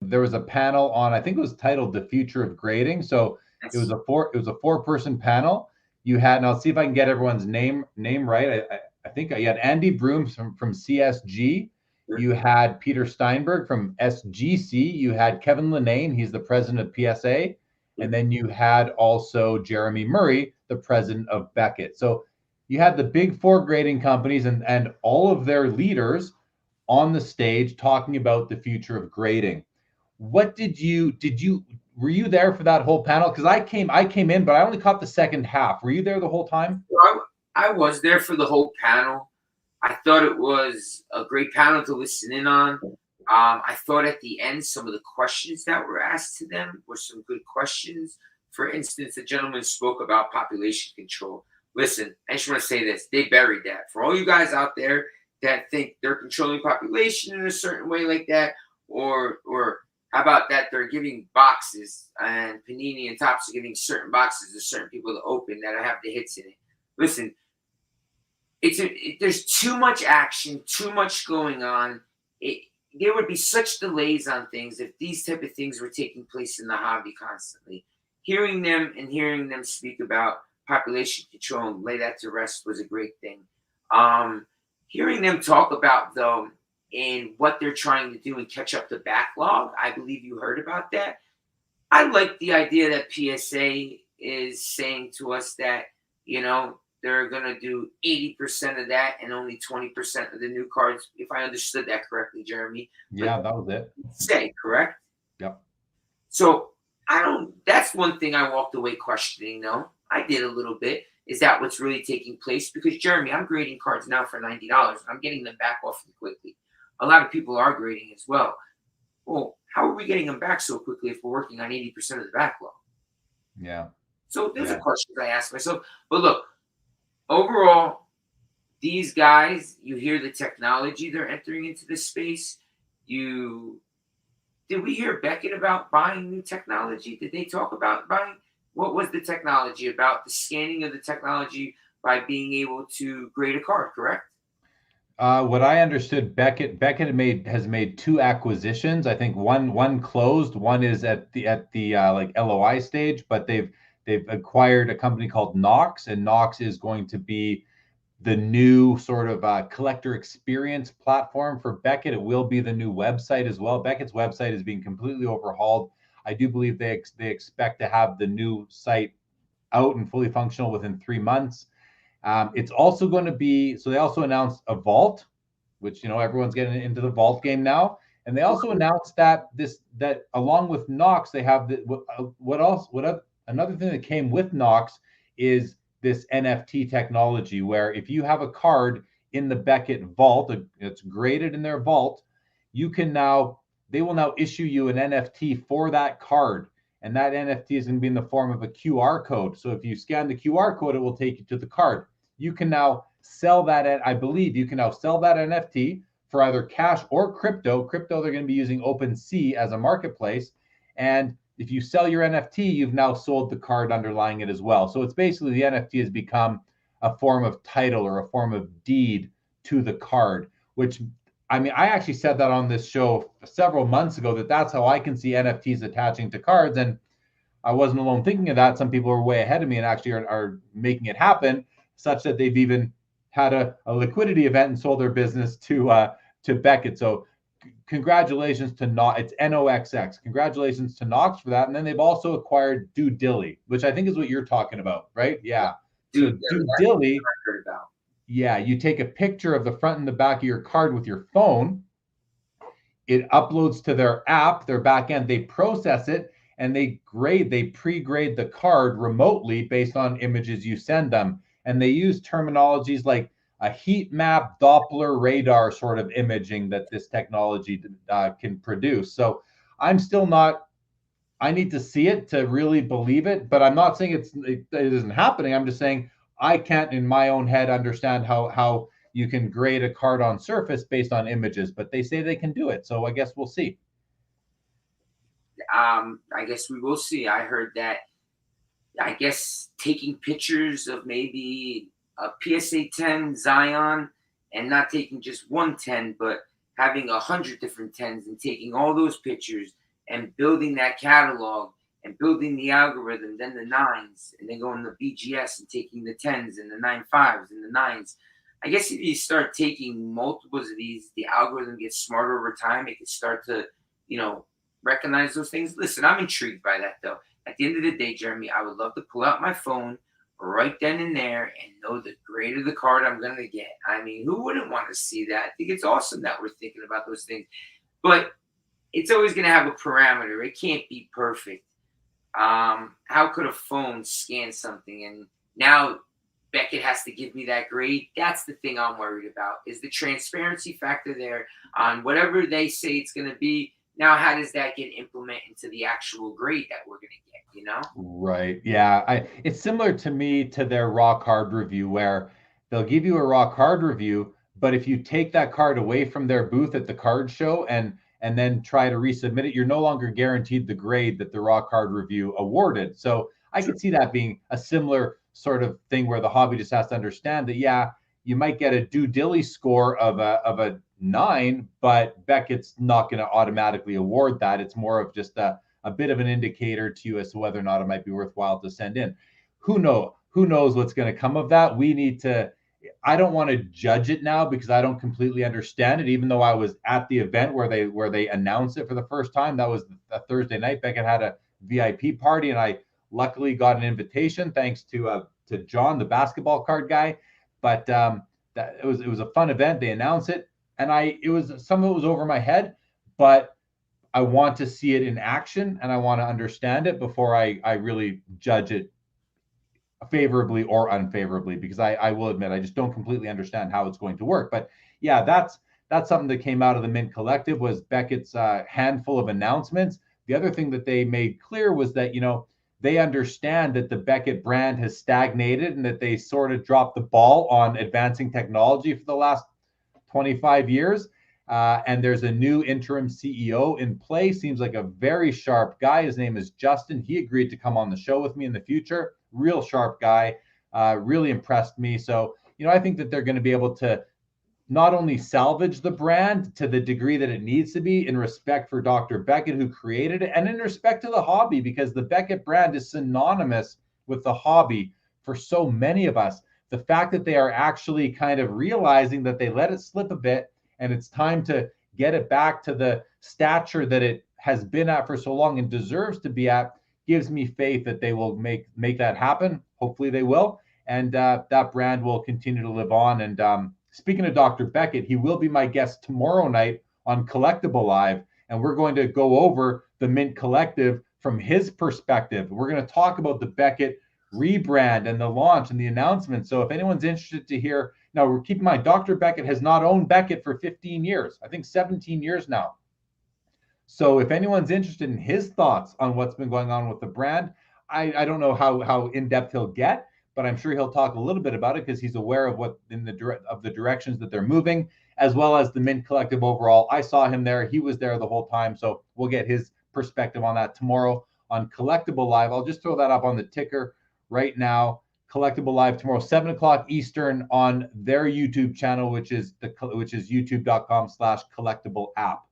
there was a panel on, I think it was titled "The Future of Grading." So Yes. it was a 4-person panel. You had, and I'll see if I can get everyone's name right. I think you had Andy Broom from CSG. You had Peter Steinberg from SGC. You had Kevin Linane, he's the president of PSA. And then you had also Jeremy Murray, the president of Beckett. So you had the big 4 grading companies and all of their leaders on the stage talking about the future of grading. What were you there for that whole panel? Because I came in, but I only caught the second half. Were you there the whole time? I was there for the whole panel. I thought it was a great panel to listen in on. I thought at the end, some of the questions that were asked to them were some good questions. For instance, the gentleman spoke about population control. Listen, I just want to say this. They buried that. For all you guys out there that think they're controlling population in a certain way like that, or how about that they're giving boxes, and Panini and Topps are giving certain boxes to certain people to open that have the hits in it. Listen, there's too much action, too much going on. There would be such delays on things if these type of things were taking place in the hobby constantly. Hearing them speak about population control and lay that to rest was a great thing. Hearing them talk about, though, and what they're trying to do and catch up the backlog, I believe you heard about that. I like the idea that PSA is saying to us that, they're going to do 80% of that and only 20% of the new cards, if I understood that correctly, Jeremy. Yeah, that was it. Say, correct? Yep. So that's one thing I walked away questioning, though. I did a little bit. Is that what's really taking place? Because, Jeremy, I'm grading cards now for $90. I'm getting them back awfully quickly. A lot of people are grading as well. Well, how are we getting them back so quickly if we're working on 80% of the backlog? Yeah. So there's a question I ask myself. But look, overall, these guys, you hear the technology they're entering into this space. Did we hear Beckett about buying new technology? Did they talk about buying? What was the technology about? The scanning of the technology by being able to grade a card, correct? What I understood, Beckett has made 2 acquisitions. I think one closed, one is at the like LOI stage, but they've acquired a company called Knox, and Knox is going to be the new sort of collector experience platform for Beckett. It will be the new website as well. Beckett's website is being completely overhauled. I do believe they expect to have the new site out and fully functional within 3 months. It's also going to be, so they also announced a vault, which, everyone's getting into the vault game now. And they also announced that along with Knox, they have another thing that came with Knox is this NFT technology, where if you have a card in the Beckett vault, it's graded in their vault, they will now issue you an NFT for that card. And that NFT is going to be in the form of a QR code. So if you scan the QR code, it will take you to the card. You can now sell that, I believe you can now sell that NFT for either cash or crypto. Crypto, they're going to be using OpenSea as a marketplace. And if you sell your NFT, you've now sold the card underlying it as well. So it's basically the NFT has become a form of title or a form of deed to the card, which, I actually said that on this show several months ago, that's how I can see NFTs attaching to cards. And I wasn't alone thinking of that. Some people are way ahead of me and actually are making it happen, such that they've even had a liquidity event and sold their business to Beckett. So congratulations to Knox. It's NOXX. Congratulations to Knox for that. And then they've also acquired DoDilly, which I think is what you're talking about, right? Yeah. So DoDilly, yeah, you take a picture of the front and the back of your card with your phone. It uploads to their app, their back end. They process it and they pre-grade the card remotely based on images you send them. And they use terminologies like a heat map, Doppler radar sort of imaging that this technology can produce. So I'm still not, I need to see it to really believe it, but I'm not saying it isn't happening. I'm just saying I can't in my own head understand how you can grade a card on surface based on images, but they say they can do it. So I guess we'll see. I guess we will see. I heard that, I guess, taking pictures of maybe a PSA 10 Zion and not taking just one 10, but having 100 different 10s and taking all those pictures and building that catalog and building the algorithm, then the 9s, and then going to BGS and taking the 10s and the 9.5s and the 9s. I guess if you start taking multiples of these, the algorithm gets smarter over time. It can start to, recognize those things. Listen, I'm intrigued by that, though. At the end of the day, Jeremy, I would love to pull out my phone right then and there and know the grade of the card I'm going to get. I mean, who wouldn't want to see that? I think it's awesome that we're thinking about those things. But it's always going to have a parameter. It can't be perfect. How could a phone scan something and now Beckett has to give me that grade? That's the thing I'm worried about, is the transparency factor there on whatever they say it's going to be. Now, how does that get implemented into the actual grade that we're going to get, Right. Yeah. It's similar to me to their raw card review, where they'll give you a raw card review, but if you take that card away from their booth at the card show and then try to resubmit it, you're no longer guaranteed the grade that the raw card review awarded. So I could see that being a similar sort of thing where the hobby just has to understand that, yeah, you might get a due dilly score of a 9, but Beckett's not going to automatically award that. It's more of just a bit of an indicator to you as to whether or not it might be worthwhile to send in. Who knows what's going to come of that? I don't want to judge it now because I don't completely understand it, even though I was at the event where they announced it for the first time. That was a Thursday night. Beckett had a VIP party, and I luckily got an invitation thanks to John, the basketball card guy. But it was a fun event. They announced it, and some of it was over my head, but I want to see it in action and I want to understand it before I really judge it favorably or unfavorably, because I will admit I just don't completely understand how it's going to work. But yeah, that's something that came out of the Mint Collective, was Beckett's handful of announcements. The other thing that they made clear was that, they understand that the Beckett brand has stagnated and that they sort of dropped the ball on advancing technology for the last 25 years. And there's a new interim CEO in place. Seems like a very sharp guy. His name is Justin. He agreed to come on the show with me in the future. Real sharp guy. Really impressed me. So, I think that they're going to be able to not only salvage the brand to the degree that it needs to be in respect for Dr. Beckett, who created it, and in respect to the hobby, because the Beckett brand is synonymous with the hobby for so many of us. The fact that they are actually kind of realizing that they let it slip a bit and it's time to get it back to the stature that it has been at for so long and deserves to be at gives me faith that they will make that happen. Hopefully they will. And that brand will continue to live on. And speaking of Dr. Beckett, he will be my guest tomorrow night on Collectible Live. And we're going to go over the Mint Collective from his perspective. We're going to talk about the Beckett rebrand and the launch and the announcement. So if anyone's interested to hear, now keep in mind, Dr. Beckett has not owned Beckett for 15 years, I think 17 years now. So if anyone's interested in his thoughts on what's been going on with the brand, I don't know how in-depth he'll get, but I'm sure he'll talk a little bit about it because he's aware of the directions that they're moving, as well as the Mint Collective overall. I saw him there. He was there the whole time. So we'll get his perspective on that tomorrow on Collectible Live. I'll just throw that up on the ticker right now. Collectible Live tomorrow, 7 o'clock Eastern on their YouTube channel, which is youtube.com/collectible app.